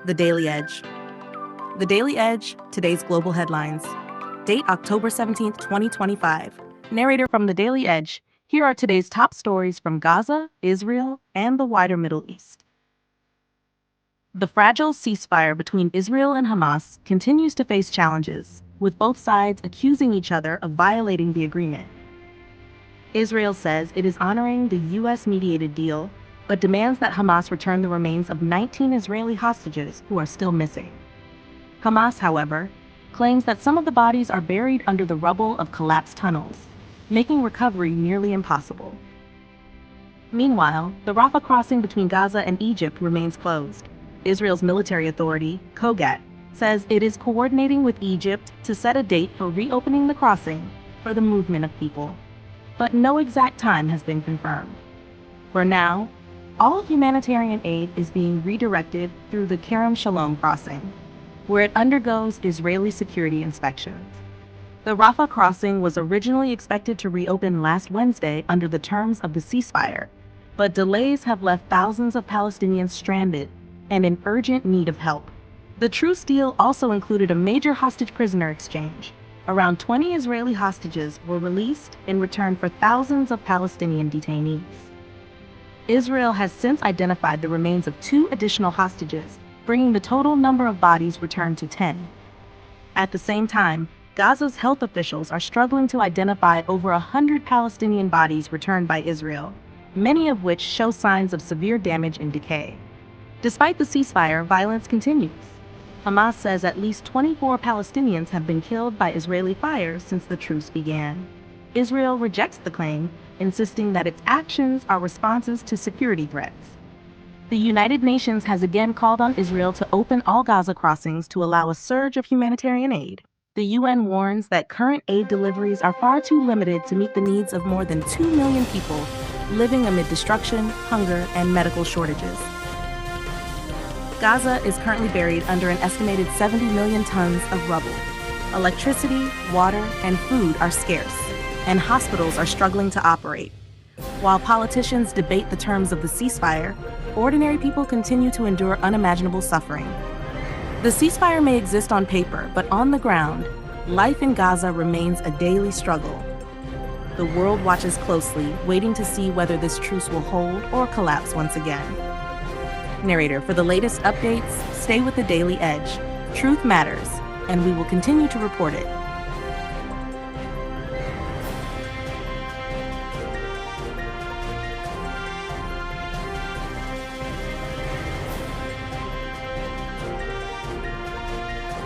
The Daily Edge. The Daily Edge, today's global headlines. Date October 17th, 2025. Narrator from The Daily Edge. Here are today's top stories from Gaza, Israel, and the wider Middle East. The fragile ceasefire between Israel and Hamas continues to face challenges, with both sides accusing each other of violating the agreement. Israel says it is honoring the U.S.-mediated deal, but demands that Hamas return the remains of 19 Israeli hostages who are still missing. Hamas, however, claims that some of the bodies are buried under the rubble of collapsed tunnels, making recovery nearly impossible. Meanwhile, the Rafah crossing between Gaza and Egypt remains closed. Israel's military authority, Kogat, says it is coordinating with Egypt to set a date for reopening the crossing for the movement of people, but no exact time has been confirmed. For now, all humanitarian aid is being redirected through the Kerem Shalom crossing, where it undergoes Israeli security inspections. The Rafah crossing was originally expected to reopen last Wednesday under the terms of the ceasefire, but delays have left thousands of Palestinians stranded and in urgent need of help. The truce deal also included a major hostage prisoner exchange. Around 20 Israeli hostages were released in return for thousands of Palestinian detainees. Israel has since identified the remains of 2 additional hostages, bringing the total number of bodies returned to 10. At the same time, Gaza's health officials are struggling to identify over 100 Palestinian bodies returned by Israel, many of which show signs of severe damage and decay. Despite the ceasefire, violence continues. Hamas says at least 24 Palestinians have been killed by Israeli fire since the truce began. Israel rejects the claim, insisting that its actions are responses to security threats. The United Nations has again called on Israel to open all Gaza crossings to allow a surge of humanitarian aid. The UN warns that current aid deliveries are far too limited to meet the needs of more than 2 million people living amid destruction, hunger, and medical shortages. Gaza is currently buried under an estimated 70 million tons of rubble. Electricity, water, and food are scarce, and hospitals are struggling to operate. While politicians debate the terms of the ceasefire, ordinary people continue to endure unimaginable suffering. The ceasefire may exist on paper, but on the ground, life in Gaza remains a daily struggle. The world watches closely, waiting to see whether this truce will hold or collapse once again. Narrator, for the latest updates, stay with the Daily Edge. Truth matters, and we will continue to report it.